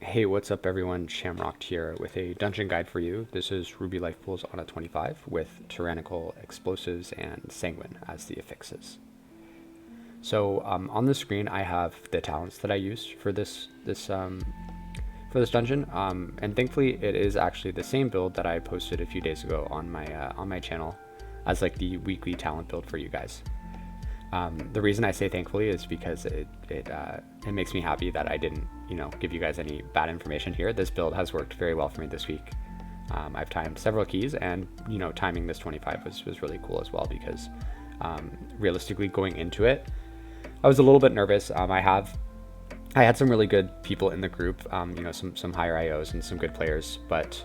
Hey, what's up everyone? Shamrocked here with a dungeon guide for you. This is Ruby Life Pools on a 25 with Tyrannical Explosives and Sanguine as the affixes. So on the screen I have the talents that I used for this dungeon, and thankfully it is actually the same build that I posted a few days ago on my channel as like the weekly talent build for you guys. The reason I say thankfully is because it makes me happy that I didn't, give you guys any bad information here. This build has worked very well for me this week. I've timed several keys, and timing this 25 was really cool as well because realistically going into it, I was a little bit nervous. I had some really good people in the group, some higher IOs and some good players, but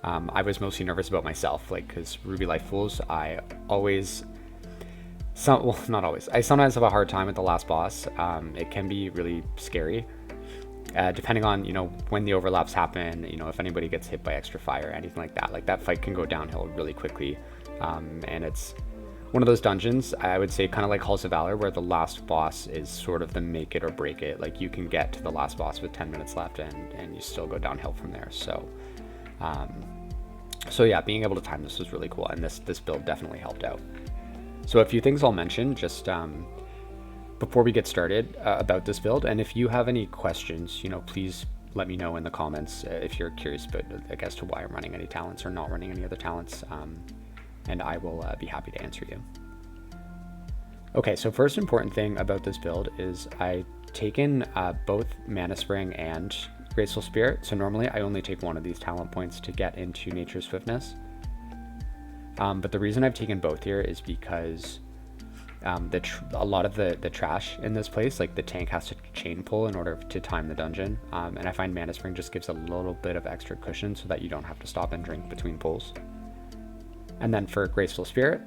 I was mostly nervous about myself, because Ruby Life Fools, I sometimes have a hard time with the last boss. It can be really scary, depending on when the overlaps happen. If anybody gets hit by extra fire or anything like that. Like that fight can go downhill really quickly, and it's one of those dungeons, I would say, kind of like Halls of Valor, where the last boss is sort of the make it or break it. Like you can get to the last boss with 10 minutes left, and you still go downhill from there. So yeah, being able to time this was really cool, and this build definitely helped out. So a few things I'll mention just before we get started about this build, and if you have any questions, please let me know in the comments if you're curious about, as to why I'm running any talents or not running any other talents, and I will be happy to answer you. Okay, so first important thing about this build is I've taken both Mana Spring and Graceful Spirit. So normally I only take one of these talent points to get into Nature's Swiftness. But the reason I've taken both here is because a lot of the trash in this place, like the tank has to chain pull in order to time the dungeon, and I find Mana Spring just gives a little bit of extra cushion so that you don't have to stop and drink between pulls. And then for Graceful Spirit,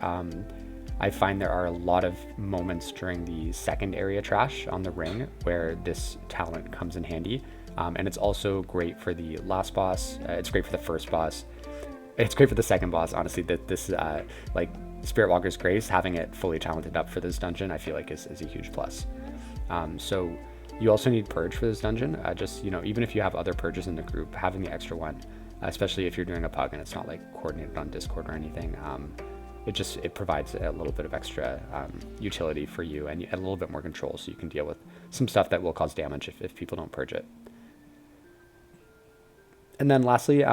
I find there are a lot of moments during the second area trash on the ring where this talent comes in handy, and it's also great for the last boss. It's great for the first boss. It's great for the second boss, honestly. This like Spirit Walker's Grace, having it fully talented up for this dungeon, I feel like is a huge plus. So you also need Purge for this dungeon. Just even if you have other purges in the group, having the extra one, especially if you're doing a pug and it's not like coordinated on Discord or anything, it provides a little bit of extra utility for you and a little bit more control, so you can deal with some stuff that will cause damage if people don't purge it. And then lastly,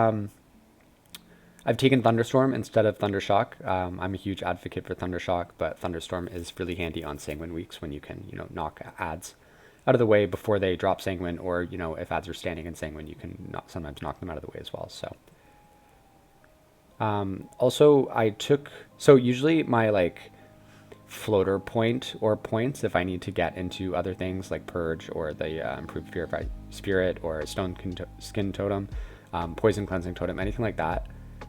I've taken Thunderstorm instead of Thundershock. I'm a huge advocate for Thundershock, but Thunderstorm is really handy on Sanguine weeks when you can, knock adds out of the way before they drop Sanguine, or, if adds are standing in Sanguine, you can sometimes knock them out of the way as well. So, also so usually my floater point or points, if I need to get into other things like Purge or the improved Purified Spirit or Stone Skin Totem, Poison Cleansing Totem, anything like that,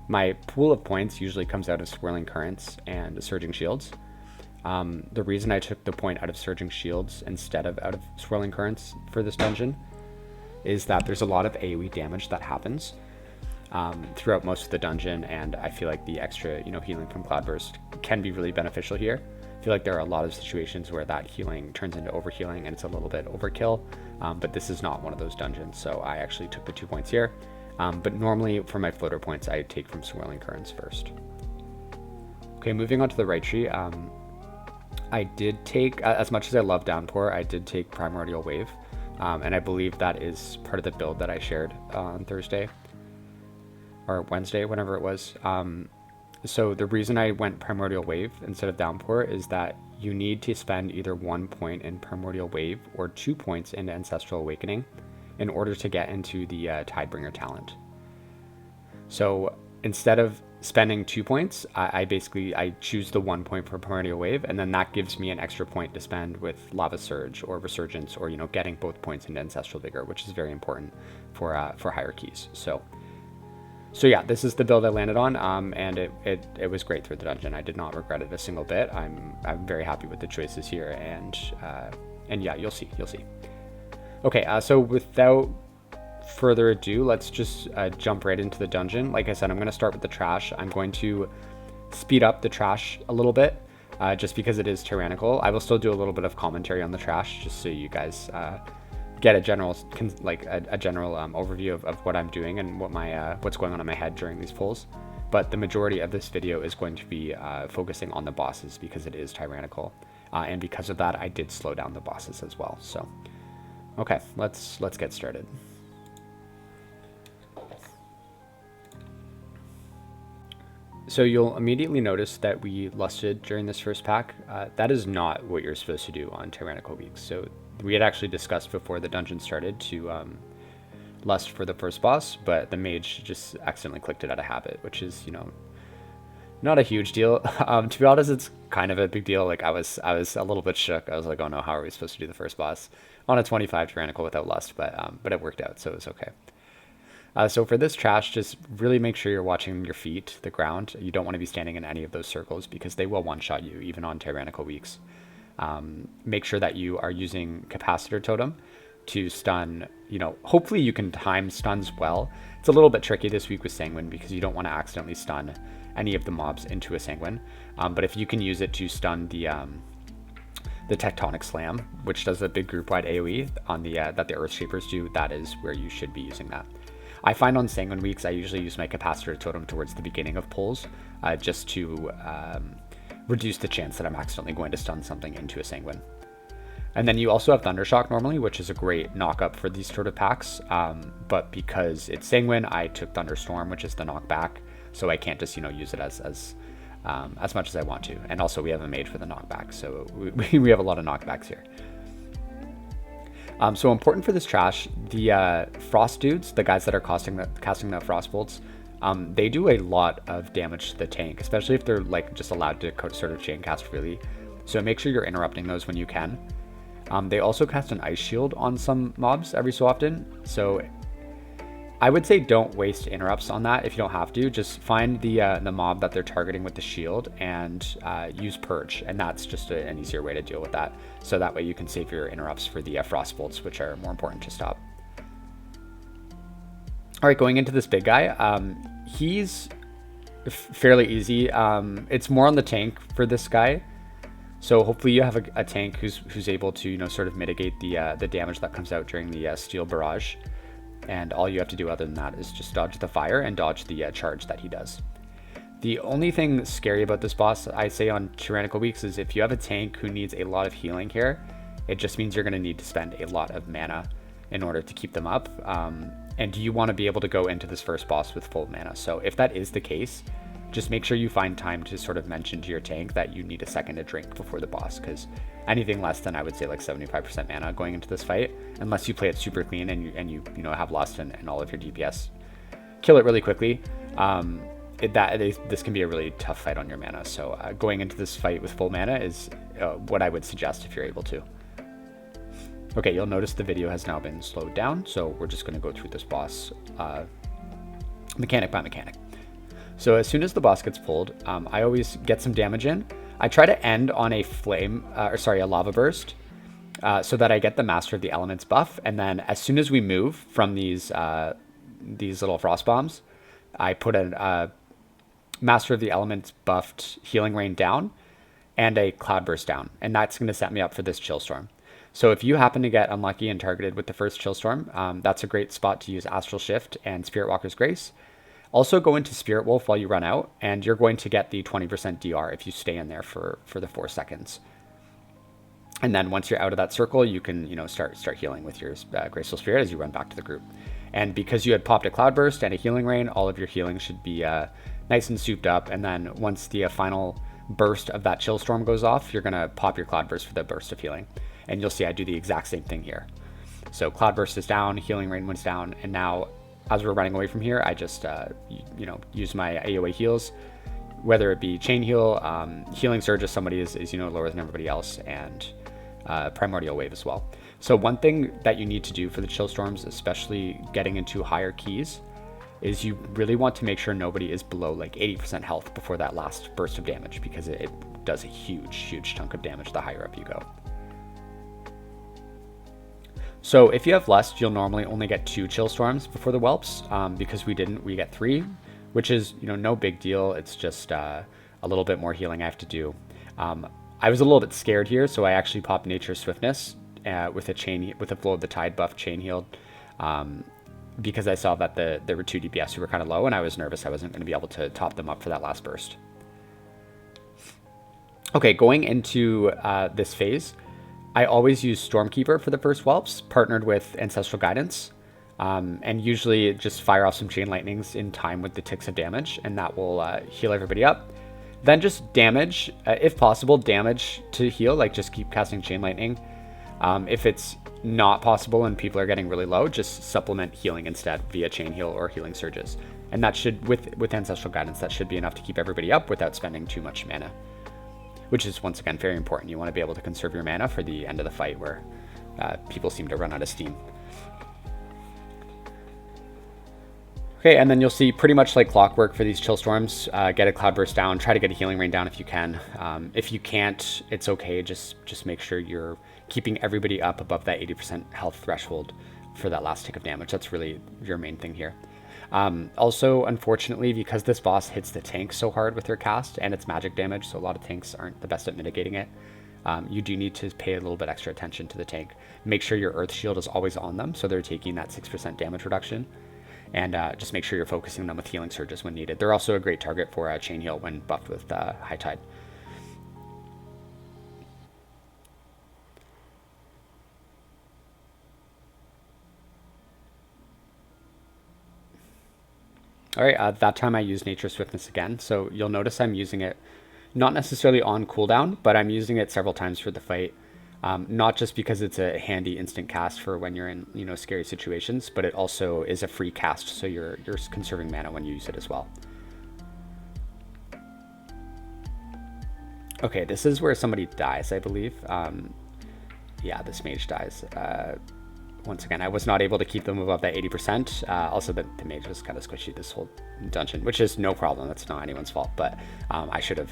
my pool of points usually comes out of Swirling Currents and Surging Shields. The reason I took the point out of Surging Shields instead of out of Swirling Currents for this dungeon is that there's a lot of AoE damage that happens throughout most of the dungeon, and I feel like the extra healing from Cloudburst can be really beneficial here. I feel like there are a lot of situations where that healing turns into overhealing and it's a little bit overkill, but this is not one of those dungeons, so I actually took the 2 points here. But normally for my floater points, I take from Swirling Currents first. Okay, moving on to the right tree. I did take, as much as I love Downpour, I did take Primordial Wave, and I believe that is part of the build that I shared on Thursday or Wednesday, whenever it was. So the reason I went Primordial Wave instead of Downpour is that you need to spend either 1 point in Primordial Wave or 2 points into Ancestral Awakening in order to get into the Tidebringer talent. So instead of spending 2 points, I choose the 1 point for Primordial Wave, and then that gives me an extra point to spend with Lava Surge or Resurgence, or getting both points into Ancestral Vigor, which is very important for higher keys. So yeah, this is the build I landed on, and it was great through the dungeon. I did not regret it a single bit. I'm very happy with the choices here, and yeah, you'll see. Okay, so without further ado, let's just jump right into the dungeon. Like I said, I'm going to start with the trash. I'm going to speed up the trash a little bit, just because it is tyrannical. I will still do a little bit of commentary on the trash, just so you guys get a general overview of what I'm doing and what's going on in my head during these pulls. But the majority of this video is going to be focusing on the bosses because it is tyrannical, and because of that, I did slow down the bosses as well. So, okay, let's get started. So you'll immediately notice that we lusted during this first pack. That is not what you're supposed to do on tyrannical weeks. So we had actually discussed before the dungeon started to lust for the first boss, but the mage just accidentally clicked it out of habit, which is, you know, not a huge deal. To be honest, it's kind of a big deal. Like I was a little bit shook. I was like, oh no, how are we supposed to do the first boss on a 25 tyrannical without lust? But it worked out, so it was okay. So for this trash, just really make sure you're watching your feet, the ground. You don't want to be standing in any of those circles because they will one-shot you, even on tyrannical weeks. Make sure that you are using capacitor totem to stun. You know, hopefully you can time stuns well. It's a little bit tricky this week with sanguine because you don't want to accidentally stun any of the mobs into a sanguine. But if you can use it to stun the tectonic slam, which does a big group-wide AoE on the that the earth shapers do, that is where you should be using that. I find on sanguine weeks, I usually use my capacitor totem towards the beginning of pulls, just to reduce the chance that I'm accidentally going to stun something into a sanguine. And then you also have Thundershock normally, which is a great knock-up for these sort of packs. But because it's sanguine, I took Thunderstorm, which is the knockback, so I can't just, you know, use it as much as I want to. And also we have a mage for the knockback, so we have a lot of knockbacks here. So important for this trash, the frost dudes, the guys that are casting the frost bolts, they do a lot of damage to the tank, especially if they're like just allowed to sort of chain cast freely. So make sure you're interrupting those when you can. They also cast an ice shield on some mobs every so often. So I would say don't waste interrupts on that if you don't have to. Just find the mob that they're targeting with the shield and use purge, and that's just an easier way to deal with that. So that way you can save your interrupts for the frost bolts, which are more important to stop. All right, going into this big guy, he's fairly easy. It's more on the tank for this guy. So hopefully you have a tank who's able to, you know, sort of mitigate the damage that comes out during the steel barrage. And all you have to do other than that is just dodge the fire and dodge the charge that he does. The only thing scary about this boss, I say on tyrannical weeks, is if you have a tank who needs a lot of healing here, it just means you're going to need to spend a lot of mana in order to keep them up. And you want to be able to go into this first boss with full mana. So if that is the case, just make sure you find time to sort of mention to your tank that you need a second to drink before the boss, because anything less than, I would say, like 75% mana going into this fight, unless you play it super clean and you know, have lust and all of your DPS, kill it really quickly. This can be a really tough fight on your mana. So going into this fight with full mana is what I would suggest if you're able to. Okay, you'll notice the video has now been slowed down, so we're just going to go through this boss mechanic by mechanic. So as soon as the boss gets pulled, I always get some damage in. I try to end on a a lava burst, so that I get the Master of the Elements buff. And then as soon as we move from these little frost bombs, I put a Master of the Elements buffed Healing Rain down and a Cloudburst down, and that's going to set me up for this Chill Storm. So if you happen to get unlucky and targeted with the first Chill Storm, that's a great spot to use Astral Shift and Spirit Walker's Grace. Also go into Spirit Wolf while you run out, and you're going to get the 20% DR if you stay in there for the 4 seconds. And then once you're out of that circle, you can, you know, start healing with your Graceful Spirit as you run back to the group. And because you had popped a Cloudburst and a Healing Rain, all of your healing should be nice and souped up. And then once the final burst of that Chill Storm goes off, you're going to pop your Cloudburst for the burst of healing. And you'll see I do the exact same thing here. So Cloudburst is down, Healing Rain was down, and now as we're running away from here, I just, you know, use my AoE heals, whether it be Chain Heal, Healing Surge if somebody is you know, lower than everybody else, and Primordial Wave as well. So one thing that you need to do for the Chill Storms, especially getting into higher keys, is you really want to make sure nobody is below like 80% health before that last burst of damage, because it does a huge chunk of damage the higher up you go. So if you have Lust, you'll normally only get 2 Chill Storms before the Whelps. Because we get 3, which is, you know, no big deal. It's just a little bit more healing I have to do. I was a little bit scared here, so I actually popped Nature's Swiftness with a Flow of the Tide buff chain healed, because I saw that there were 2 DPS who were kind of low, and I was nervous I wasn't going to be able to top them up for that last burst. Okay, going into this phase, I always use Stormkeeper for the first whelps, partnered with Ancestral Guidance, and usually just fire off some Chain Lightnings in time with the ticks of damage, and that will heal everybody up. Then just damage, if possible, damage to heal, like just keep casting Chain Lightning. If it's not possible and people are getting really low, just supplement healing instead via Chain Heal or Healing Surges. And that should, with Ancestral Guidance, that should be enough to keep everybody up without spending too much mana. Which is, once again, very important. You want to be able to conserve your mana for the end of the fight where people seem to run out of steam. Okay, and then you'll see pretty much like clockwork for these chill storms. Get a Cloudburst down, try to get a Healing Rain down if you can. If you can't, it's okay. Just make sure you're keeping everybody up above that 80% health threshold for that last tick of damage. That's really your main thing here. Also, unfortunately, because this boss hits the tank so hard with their cast and it's magic damage, so a lot of tanks aren't the best at mitigating it, you do need to pay a little bit extra attention to the tank. Make sure your Earth Shield is always on them, so they're taking that 6% damage reduction. And just make sure you're focusing them with Healing Surges when needed. They're also a great target for Chain Heal when buffed with High Tide. All right, that time I used Nature Swiftness again. So you'll notice I'm using it not necessarily on cooldown, but I'm using it several times for the fight. Not just because it's a handy instant cast for when you're in, scary situations, but it also is a free cast, so you're conserving mana when you use it as well. Okay, this is where somebody dies, I believe. Yeah, this mage dies. Once again, I was not able to keep them above that 80%. Also, the mage was kind of squishy this whole dungeon, which is no problem. That's not anyone's fault, but I should have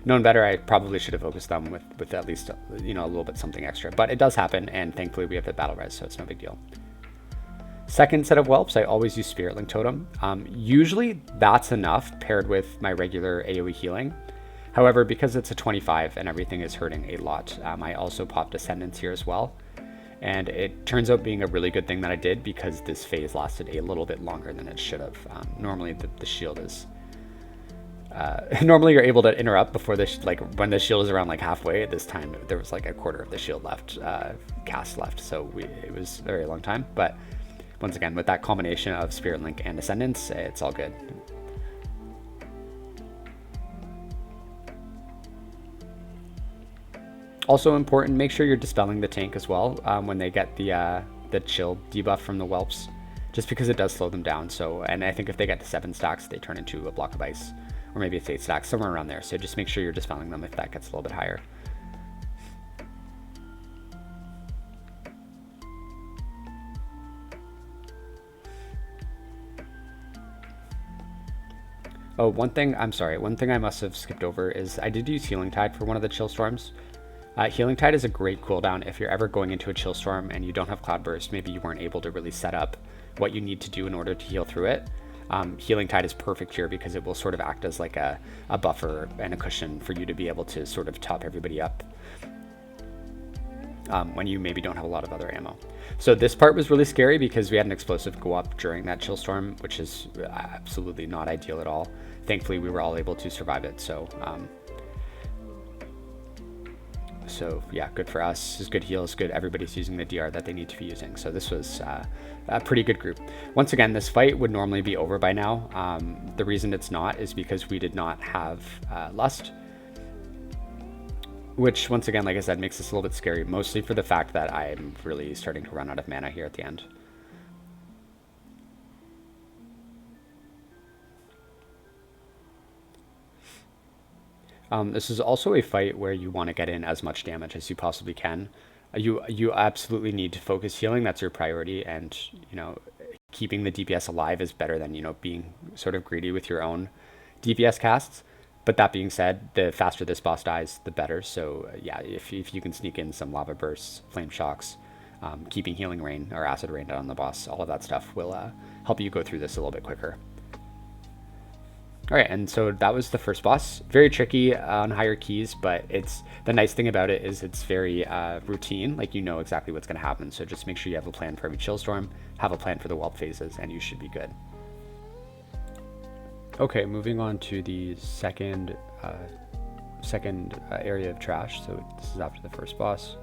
known better. I probably should have focused them with at least, a little bit something extra. But it does happen, and thankfully we have the battle res, so it's no big deal. Second set of whelps, I always use Spirit Link Totem. Usually that's enough paired with my regular AoE healing. However, because it's a 25 and everything is hurting a lot, I also popped Ascendance here as well. And it turns out being a really good thing that I did because this phase lasted a little bit longer than it should have. Normally the shield is... normally you're able to interrupt before when the shield is around like halfway. This time there was like a quarter of the shield left, cast left. So it was a very long time. But once again, with that combination of Spirit Link and Ascendance, it's all good. Also important, make sure you're dispelling the tank as well when they get the chill debuff from the whelps, just because it does slow them down. So, and I think if they get to 7 stacks, they turn into a block of ice, or maybe it's 8 stacks, somewhere around there. So just make sure you're dispelling them if that gets a little bit higher. Oh, one thing I must have skipped over is I did use Healing Tide for one of the chill storms. Healing Tide is a great cooldown if you're ever going into a chill storm and you don't have Cloudburst. Maybe you weren't able to really set up what you need to do in order to heal through it. Healing Tide is perfect here because it will sort of act as like a buffer and a cushion for you to be able to sort of top everybody up when you maybe don't have a lot of other ammo. So this part was really scary because we had an explosive go up during that chill storm, which is absolutely not ideal at all. Thankfully, we were all able to survive it. So yeah, good for us. It's good heals, good. Everybody's using the DR that they need to be using. So this was a pretty good group. Once again, this fight would normally be over by now. The reason it's not is because we did not have Lust, which once again, like I said, makes this a little bit scary, mostly for the fact that I'm really starting to run out of mana here at the end. This is also a fight where you want to get in as much damage as you possibly can. You absolutely need to focus healing. That's your priority, and keeping the DPS alive is better than being sort of greedy with your own DPS casts. But that being said, the faster this boss dies, the better. So yeah, if you can sneak in some lava bursts, flame shocks, keeping healing rain or acid rain down on the boss, all of that stuff will help you go through this a little bit quicker. All right, and so that was the first boss. Very tricky on higher keys, but it's the nice thing about it is it's very routine. Like you know exactly what's going to happen. So just make sure you have a plan for every chill storm, have a plan for the whelp phases, and you should be good. Okay, moving on to the second area of trash. So this is after the first boss.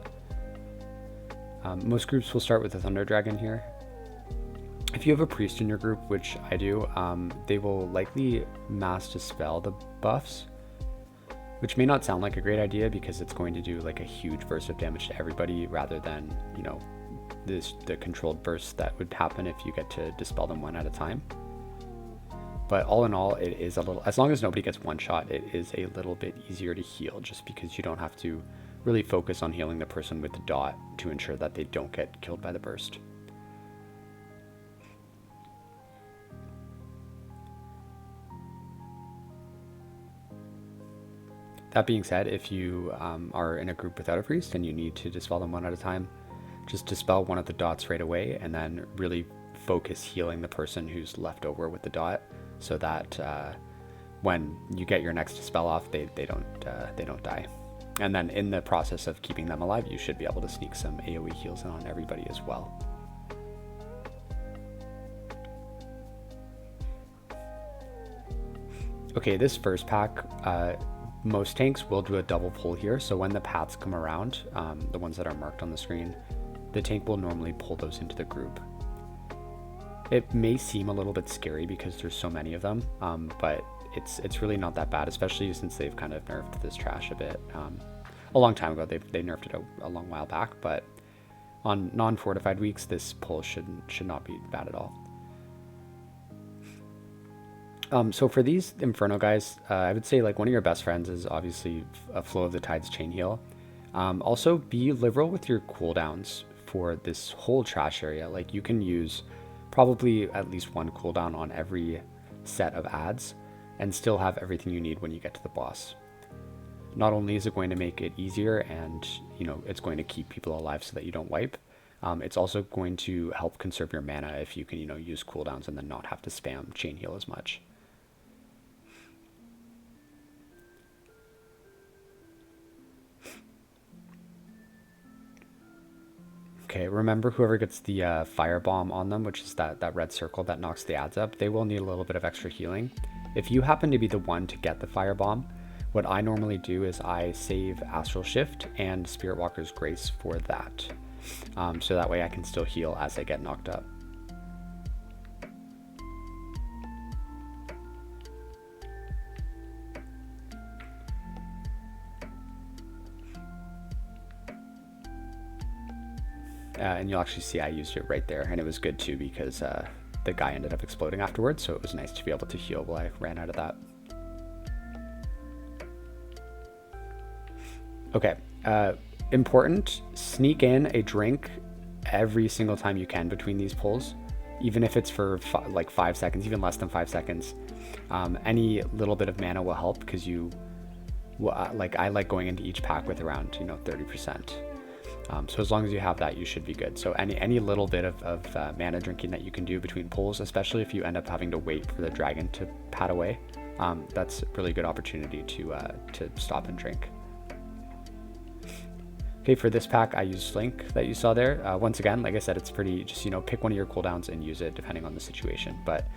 Most groups will start with the Thunder Dragon here. If you have a priest in your group, which I do, they will likely mass dispel the buffs, which may not sound like a great idea because it's going to do like a huge burst of damage to everybody rather than, you know, the controlled burst that would happen if you get to dispel them one at a time. But all in all, it is a little, as long as nobody gets one shot, it is a little bit easier to heal just because you don't have to really focus on healing the person with the dot to ensure that they don't get killed by the burst. That being said, if you are in a group without a priest and you need to dispel them one at a time, just dispel one of the dots right away and then really focus healing the person who's left over with the dot so that when you get your next dispel off, they don't die. And then in the process of keeping them alive, you should be able to sneak some AoE heals in on everybody as well. Okay, this first pack, most tanks will do a double pull here. So when the paths come around, the ones that are marked on the screen, the tank will normally pull those into the group. It may seem a little bit scary because there's so many of them, but it's really not that bad, especially since they've kind of nerfed this trash a bit. A long time ago, they nerfed it a long while back, but on non-fortified weeks, this pull should not be bad at all. So for these Inferno guys, I would say like one of your best friends is obviously a Flow of the Tides chain heal. Also be liberal with your cooldowns for this whole trash area. Like you can use probably at least one cooldown on every set of adds and still have everything you need when you get to the boss. Not only is it going to make it easier and, you know, it's going to keep people alive so that you don't wipe, it's also going to help conserve your mana if you can, you know, use cooldowns and then not have to spam chain heal as much. Okay, remember whoever gets the firebomb on them, which is that red circle that knocks the adds up, they will need a little bit of extra healing. If you happen to be the one to get the firebomb, what I normally do is I save Astral Shift and Spirit Walker's Grace for that. So that way I can still heal as I get knocked up. And you'll actually see I used it right there, and it was good too because the guy ended up exploding afterwards, so it was nice to be able to heal while I ran out of that. Okay, important, sneak in a drink every single time you can between these pulls, even if it's for like 5 seconds, even less than 5 seconds. Any little bit of mana will help because you, like I like going into each pack with around, you know, 30%. So as long as you have that, you should be good. So any little bit of mana drinking that you can do between pulls, especially if you end up having to wait for the dragon to pad away, that's a really good opportunity to stop and drink. Okay, for this pack, I used Slink that you saw there. Once again, like I said, it's pretty, just, you know, pick one of your cooldowns and use it depending on the situation. But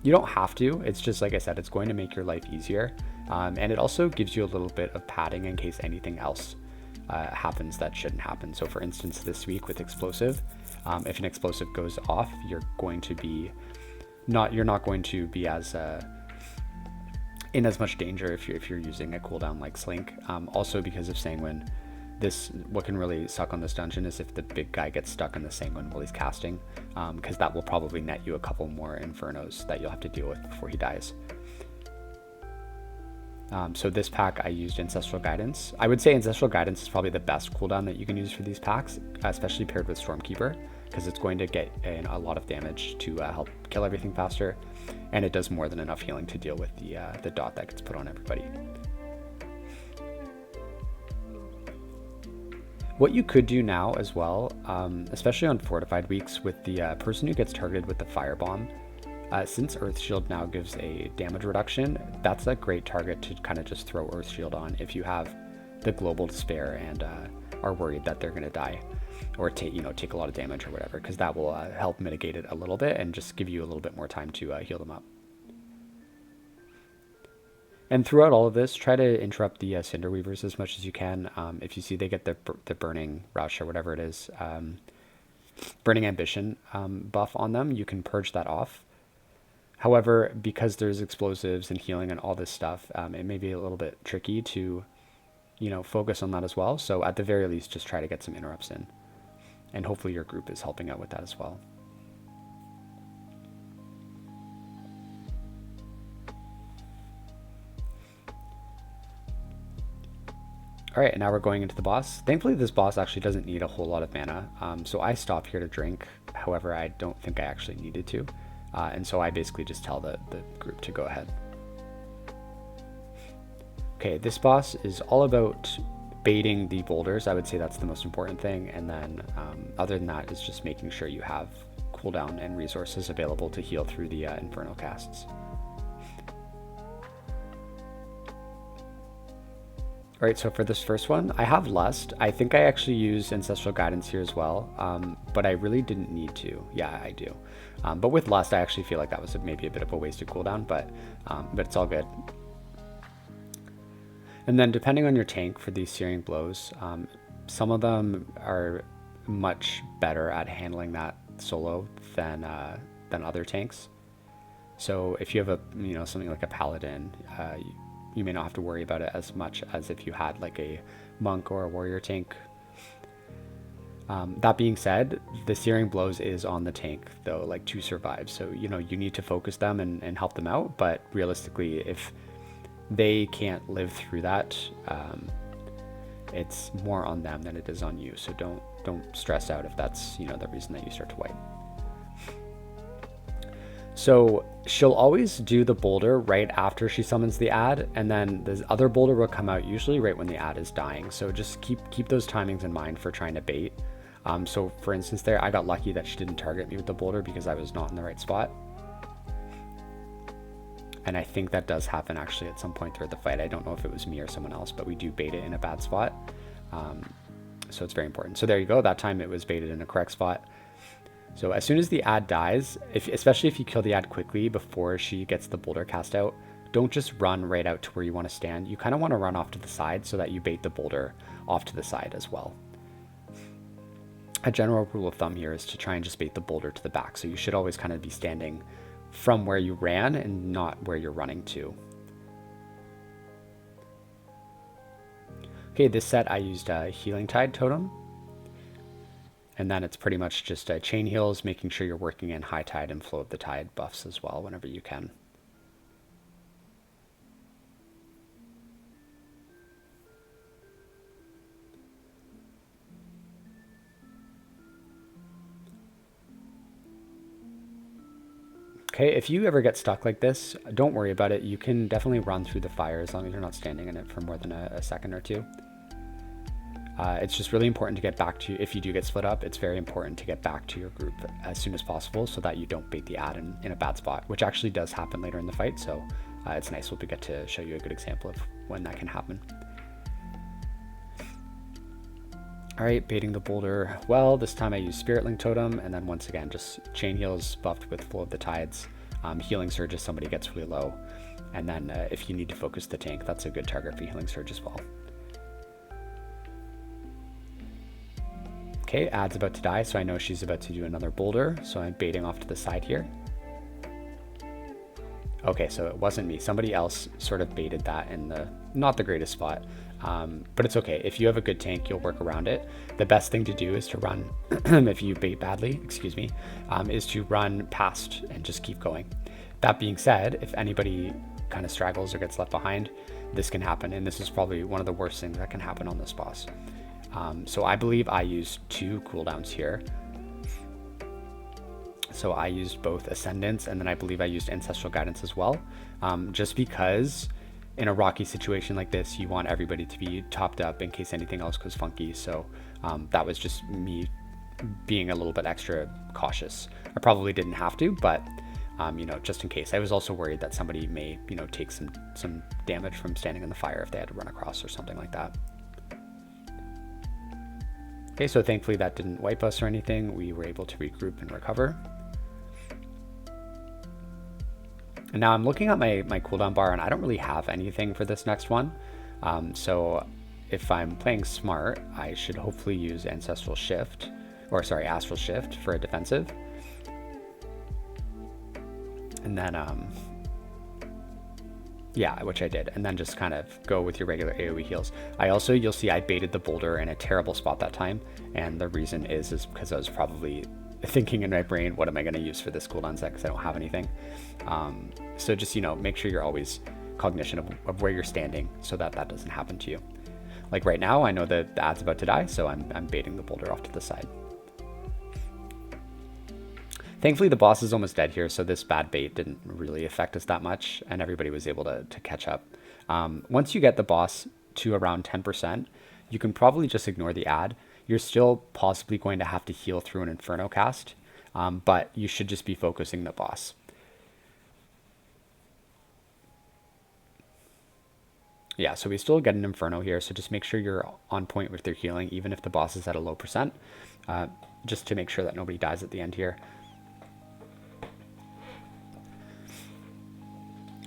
you don't have to. It's just, like I said, it's going to make your life easier. And it also gives you a little bit of padding in case anything else happens that shouldn't happen. So for instance, this week with Explosive, if an explosive goes off, you're going to be you're not going to be as in as much danger if you're using a cooldown like Slink. Also because of Sanguine, what can really suck on this dungeon is if the big guy gets stuck in the Sanguine while he's casting, because that will probably net you a couple more Infernos that you'll have to deal with before he dies. So this pack I used Ancestral Guidance. I would say Ancestral Guidance is probably the best cooldown that you can use for these packs, especially paired with Stormkeeper, because it's going to get in a lot of damage to help kill everything faster, and it does more than enough healing to deal with the dot that gets put on everybody. What you could do now as well, especially on fortified weeks with the person who gets targeted with the firebomb, Since Earth Shield now gives a damage reduction, that's a great target to kind of just throw Earth Shield on if you have the global to spare and are worried that they're going to die or take a lot of damage or whatever, because that will help mitigate it a little bit and just give you a little bit more time to heal them up. And throughout all of this, try to interrupt the Cinder Weavers as much as you can. If you see they get the Burning Rush or whatever it is, Burning Ambition buff on them, you can purge that off. However, because there's explosives and healing and all this stuff, it may be a little bit tricky to, focus on that as well. So at the very least, just try to get some interrupts in. And hopefully your group is helping out with that as well. All right, now we're going into the boss. Thankfully, this boss actually doesn't need a whole lot of mana. So I stop here to drink. However, I don't think I actually needed to. And so I basically just tell the group to go ahead. Okay, this boss is all about baiting the boulders. I would say that's the most important thing. And then other than that is just making sure you have cooldown and resources available to heal through the Inferno casts. All right, so for this first one, I have Lust. I think I actually use Ancestral Guidance here as well, but I really didn't need to. Yeah, I do. But with Lust, I actually feel like that was maybe a bit of a wasted cooldown, but it's all good. And then depending on your tank for these Searing Blows, some of them are much better at handling that solo than other tanks. So if you have something like a Paladin, you may not have to worry about it as much as if you had like a monk or a warrior tank. That being said, the Searing Blows is on the tank though, like to survive. So, you need to focus them and help them out. But realistically, if they can't live through that, it's more on them than it is on you. So don't stress out if that's, the reason that you start to wipe. So she'll always do the boulder right after she summons the ad, and then the other boulder will come out usually right when the ad is dying. So just keep those timings in mind for trying to bait. So for instance there, I got lucky that she didn't target me with the boulder because I was not in the right spot. And I think that does happen actually at some point throughout the fight. I don't know if it was me or someone else, but we do bait it in a bad spot. So it's very important. So there you go. That time it was baited in a correct spot. So as soon as the ad dies, especially if you kill the ad quickly before she gets the boulder cast out, don't just run right out to where you want to stand. You kind of want to run off to the side so that you bait the boulder off to the side as well. A general rule of thumb here is to try and just bait the boulder to the back. So you should always kind of be standing from where you ran and not where you're running to. Okay, this set I used a Healing Tide totem. And then it's pretty much just chain heals, making sure you're working in High Tide and Flow of the Tide buffs as well whenever you can. Okay, if you ever get stuck like this, don't worry about it. You can definitely run through the fire as long as you're not standing in it for more than a second or two. It's just really important to get back to, if you do get split up, it's very important to get back to your group as soon as possible so that you don't bait the ad in a bad spot, which actually does happen later in the fight. So it's nice we'll get to show you a good example of when that can happen. All right, baiting the boulder. Well, this time I use Spirit Link Totem, and then once again, just chain heals buffed with Flow of the Tides. Healing Surge if somebody gets really low. And then if you need to focus the tank, that's a good target for Healing Surge as well. Okay, ad's about to die, so I know she's about to do another boulder, so I'm baiting off to the side here. Okay, so it wasn't me. Somebody else sort of baited that in not the greatest spot, but it's okay. If you have a good tank, you'll work around it. The best thing to do is to run, if you bait badly, is to run past and just keep going. That being said, if anybody kind of straggles or gets left behind, this can happen, and this is probably one of the worst things that can happen on this boss. So I believe I used 2 cooldowns here. So I used both Ascendance, and then I believe I used Ancestral Guidance as well. Just because in a rocky situation like this, you want everybody to be topped up in case anything else goes funky. So that was just me being a little bit extra cautious. I probably didn't have to, but you know, just in case. I was also worried that somebody may, you know, take some damage from standing in the fire if they had to run across or something like that. Okay, so thankfully that didn't wipe us or anything. We were able to regroup and recover. And now I'm looking at my cooldown bar, and I don't really have anything for this next one. So if I'm playing smart, I should hopefully use Astral Shift for a defensive. And then, yeah, which I did. And then just kind of go with your regular AoE heals. You'll see I baited the boulder in a terrible spot that time. And the reason is because I was probably thinking in my brain, what am I going to use for this cooldown set, because I don't have anything. So just, you know, make sure you're always cognizant of where you're standing so that doesn't happen to you. Like right now, I know that the ad's about to die, so I'm baiting the boulder off to the side. Thankfully, the boss is almost dead here, so this bad bait didn't really affect us that much, and everybody was able to catch up. Once you get the boss to around 10%, you can probably just ignore the ad. You're still possibly going to have to heal through an Inferno cast, but you should just be focusing the boss. Yeah, so we still get an Inferno here, so just make sure you're on point with your healing, even if the boss is at a low percent, just to make sure that nobody dies at the end here.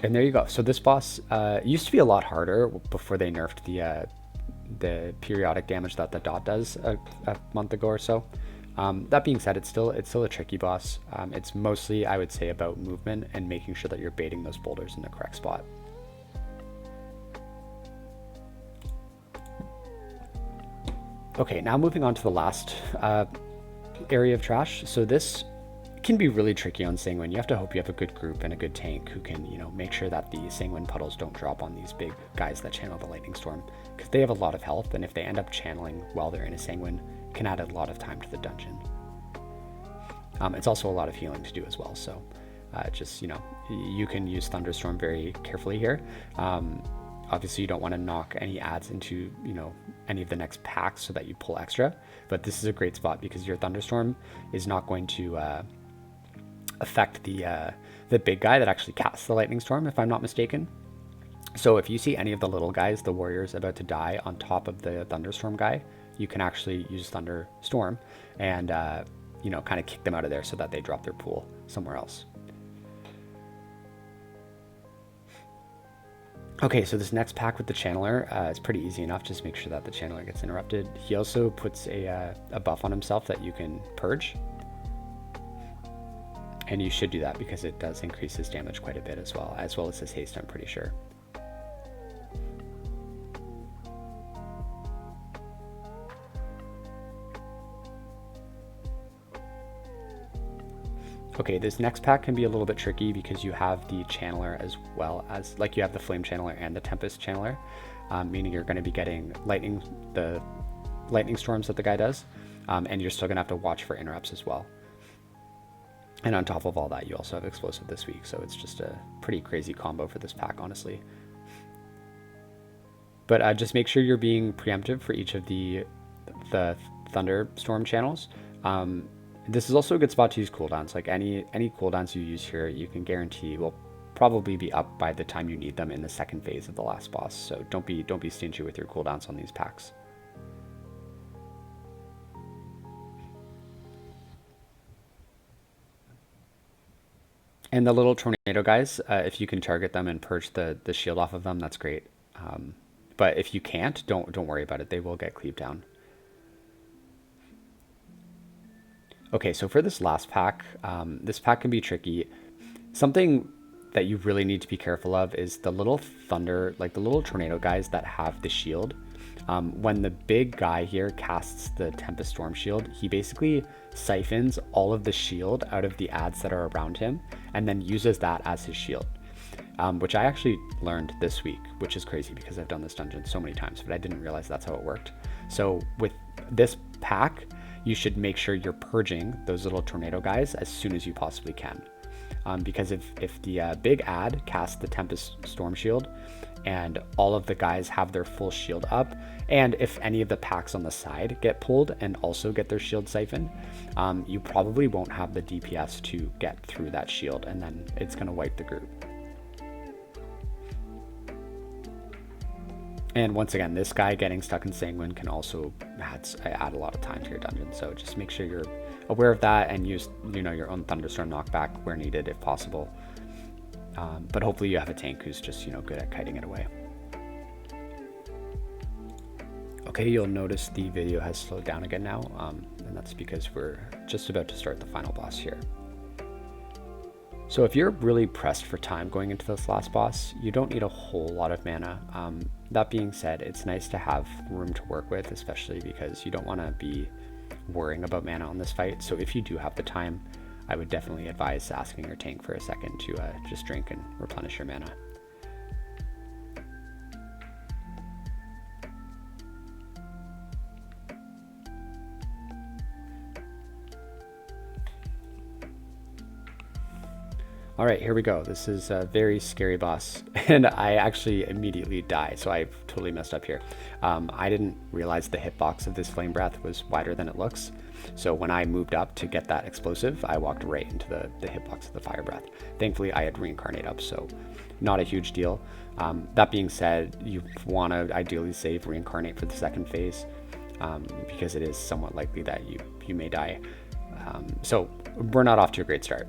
And there you go. So this boss used to be a lot harder before they nerfed the periodic damage that the dot does a month ago or so. That being said, it's still a tricky boss. It's mostly, I would say, about movement and making sure that you're baiting those boulders in the correct spot. Okay, now moving on to the last area of trash. So this can be really tricky on Sanguine. You have to hope you have a good group and a good tank who can, you know, make sure that the Sanguine puddles don't drop on these big guys that channel the Lightning Storm, because they have a lot of health, and if they end up channeling while they're in a Sanguine, it can add a lot of time to the dungeon. It's also a lot of healing to do as well, so just, you know, you can use Thunderstorm very carefully here. Obviously, you don't want to knock any adds into, you know, any of the next packs so that you pull extra, but this is a great spot because your Thunderstorm is not going to affect the big guy that actually casts the Lightning Storm, if I'm not mistaken. So if you see any of the little guys, the warriors, about to die on top of the Thunderstorm guy, you can actually use Thunderstorm and you know, kind of kick them out of there so that they drop their pool somewhere else. Okay, so this next pack with the Channeler is pretty easy enough. Just make sure that the Channeler gets interrupted. He also puts a buff on himself that you can purge. And you should do that because it does increase his damage quite a bit as well as his haste, I'm pretty sure. Okay, this next pack can be a little bit tricky because you have the Channeler as well as, like, you have the Flame Channeler and the Tempest Channeler, meaning you're going to be getting the lightning storms that the guy does, and you're still going to have to watch for interrupts as well. And on top of all that, you also have Explosive this week, so it's just a pretty crazy combo for this pack, honestly. But just make sure you're being preemptive for each of the Thunderstorm channels. This is also a good spot to use cooldowns. Like any cooldowns you use here, you can guarantee will probably be up by the time you need them in the second phase of the last boss. So don't be stingy with your cooldowns on these packs. And the little tornado guys, if you can target them and purge the shield off of them, that's great. But if you can't, don't worry about it. They will get cleaved down. Okay, so for this last pack, this pack can be tricky. Something that you really need to be careful of is the little thunder, like the little tornado guys that have the shield. When the big guy here casts the Tempest Storm shield, he basically siphons all of the shield out of the adds that are around him and then uses that as his shield, which I actually learned this week, which is crazy because I've done this dungeon so many times, but I didn't realize that's how it worked. So with this pack, you should make sure you're purging those little tornado guys as soon as you possibly can. because if the big ad casts the Tempest Storm Shield and all of the guys have their full shield up, and if any of the packs on the side get pulled and also get their shield siphoned, you probably won't have the DPS to get through that shield, and then it's going to wipe the group. And once again, this guy getting stuck in Sanguine can also add a lot of time to your dungeon, so just make sure you're aware of that and use your own Thunderstorm knockback where needed if possible. But hopefully you have a tank who's just good at kiting it away. Okay, you'll notice the video has slowed down again now, and that's because we're just about to start the final boss here. So if you're really pressed for time going into this last boss, you don't need a whole lot of mana. That being said, it's nice to have room to work with, especially because you don't want to be worrying about mana on this fight. So if you do have the time, I would definitely advise asking your tank for a second to just drink and replenish your mana. All right, here we go. This is a very scary boss, and I actually immediately die, so I've totally messed up here. I didn't realize the hitbox of this Flame Breath was wider than it looks, so when I moved up to get that explosive, I walked right into the hitbox of the Fire Breath. Thankfully, I had Reincarnate up, so not a huge deal. That being said, you want to ideally save Reincarnate for the second phase, because it is somewhat likely that you may die. So we're not off to a great start.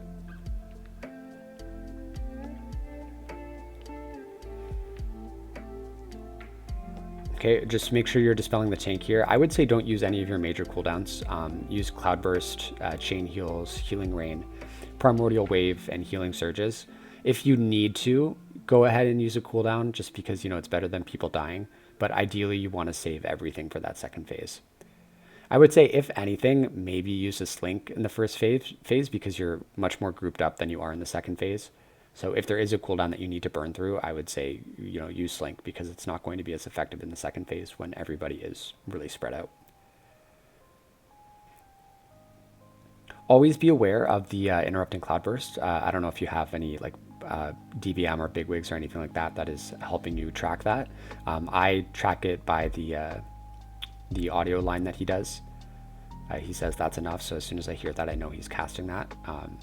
Okay, just make sure you're dispelling the tank here. I would say don't use any of your major cooldowns. Use Cloudburst, Chain Heals, Healing Rain, Primordial Wave, and Healing Surges. If you need to, go ahead and use a cooldown just because it's better than people dying, but ideally you want to save everything for that second phase. I would say, if anything, maybe use a Slink in the first phase because you're much more grouped up than you are in the second phase. So if there is a cooldown that you need to burn through, I would say, use Slink because it's not going to be as effective in the second phase when everybody is really spread out. Always be aware of the interrupting Cloudburst. I don't know if you have any DBM or bigwigs or anything like that is helping you track that. I track it by the audio line that he does. He says that's enough, so as soon as I hear that, I know he's casting that,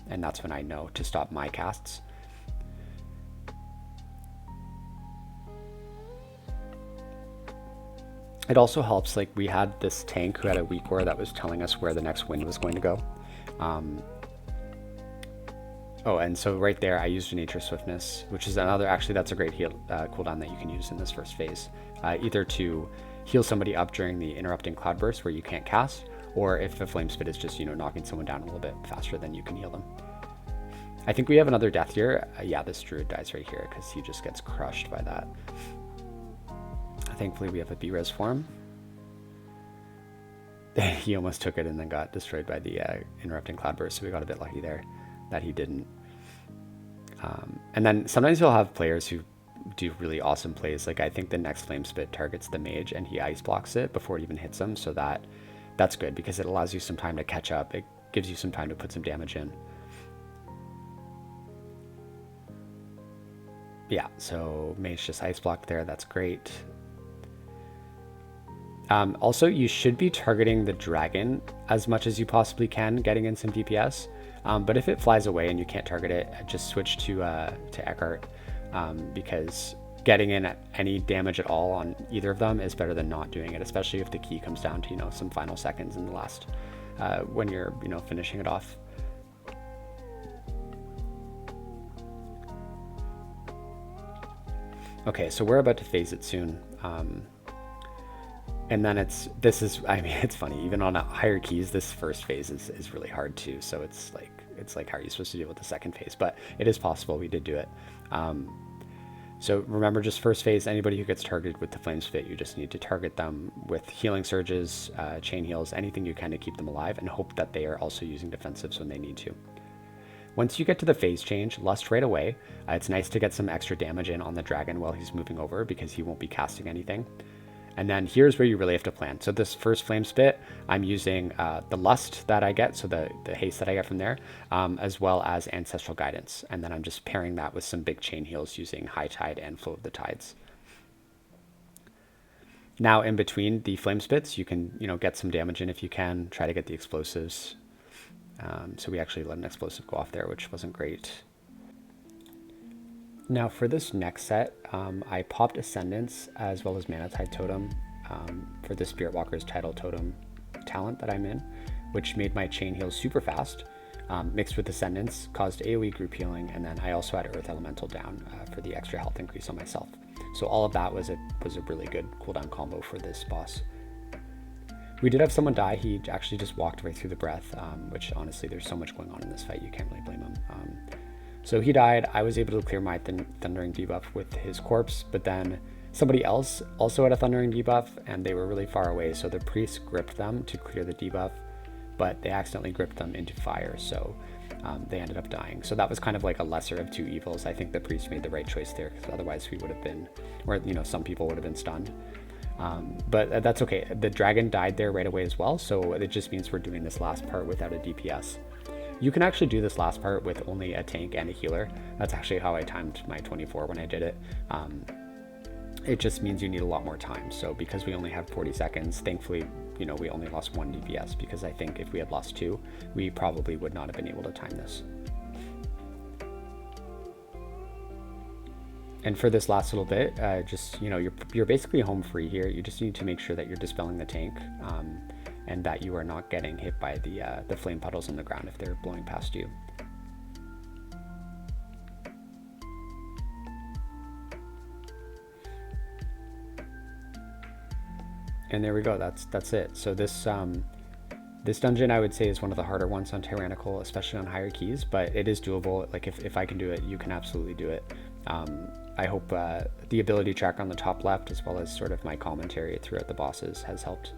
and that's when I know to stop my casts. It also helps, we had this tank who had a weak aura that was telling us where the next wind was going to go. Oh, and so right there I used Nature Swiftness, which is another, actually that's a great heal cooldown that you can use in this first phase. Either to heal somebody up during the interrupting Cloudburst where you can't cast, or if the Flame Spit is just, knocking someone down a little bit faster, then you can heal them. I think we have another death here. Yeah, this Druid dies right here because he just gets crushed by that. Thankfully, we have a B-res for him. He almost took it and then got destroyed by the interrupting Cloudburst, so we got a bit lucky there that he didn't. And then sometimes you'll have players who do really awesome plays. I think the next Flame Spit targets the mage and he ice blocks it before it even hits him, so that's good because it allows you some time to catch up. It gives you some time to put some damage in. Yeah, so mage just ice blocked there. That's great. Also, you should be targeting the dragon as much as you possibly can, getting in some DPS. But if it flies away and you can't target it, just switch to Erkhart, because getting in any damage at all on either of them is better than not doing it, especially if the key comes down to some final seconds in the last when you're finishing it off. Okay, so we're about to phase it soon. And then it's funny, even on higher keys, this first phase is really hard too. So it's like, how are you supposed to deal with the second phase? But it is possible, we did do it. So remember, just first phase, anybody who gets targeted with the Flame Spit, you just need to target them with Healing Surges, Chain Heals, anything you can to keep them alive, and hope that they are also using defensives when they need to. Once you get to the phase change, Lust right away. It's nice to get some extra damage in on the dragon while he's moving over because he won't be casting anything. And then here's where you really have to plan. So this first flame spit, I'm using the lust that I get, so the haste that I get from there, as well as ancestral guidance. And then I'm just pairing that with some big chain heals using high tide and flow of the tides. Now in between the flame spits, you can get some damage in if you can. Try to get the explosives. So we actually let an explosive go off there, which wasn't great. Now for this next set, I popped Ascendance as well as Mana Tide Totem for the Spirit Walker's Tidal Totem talent that I'm in, which made my chain heal super fast. Mixed with Ascendance, caused AoE group healing, and then I also had Earth Elemental down for the extra health increase on myself. So all of that was a really good cooldown combo for this boss. We did have someone die. He actually just walked right through the breath, which honestly, there's so much going on in this fight, you can't really blame him. So he died. I was able to clear my Thundering debuff with his corpse, but then somebody else also had a Thundering debuff, and they were really far away, so the priest gripped them to clear the debuff, but they accidentally gripped them into fire, so they ended up dying. So that was kind of like a lesser of two evils. I think the priest made the right choice there, because otherwise we would have been, or some people would have been stunned. But that's okay. The dragon died there right away as well, so it just means we're doing this last part without a DPS. You can actually do this last part with only a tank and a healer. That's actually how I timed my 24 when I did it. It just means you need a lot more time. So because we only have 40 seconds, thankfully, we only lost 1 DPS, because I think if we had lost 2, we probably would not have been able to time this. And for this last little bit, you're basically home free here. You just need to make sure that you're dispelling the tank, and that you are not getting hit by the flame puddles on the ground if they're blowing past you. And there we go. That's it. So this dungeon, I would say, is one of the harder ones on Tyrannical, especially on higher keys, but it is doable. Like if I can do it, you can absolutely do it. I hope the ability tracker on the top left, as well as sort of my commentary throughout the bosses, has helped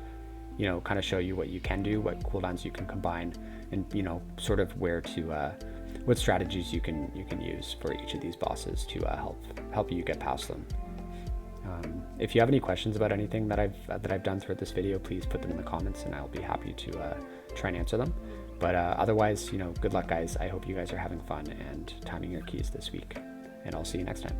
kind of show you what you can do, what cooldowns you can combine, and sort of what strategies you can use for each of these bosses to help you get past them. If you have any questions about anything that I've done throughout this video, please put them in the comments, and I'll be happy to try and answer them. But otherwise, good luck, guys. I hope you guys are having fun and timing your keys this week, and I'll see you next time.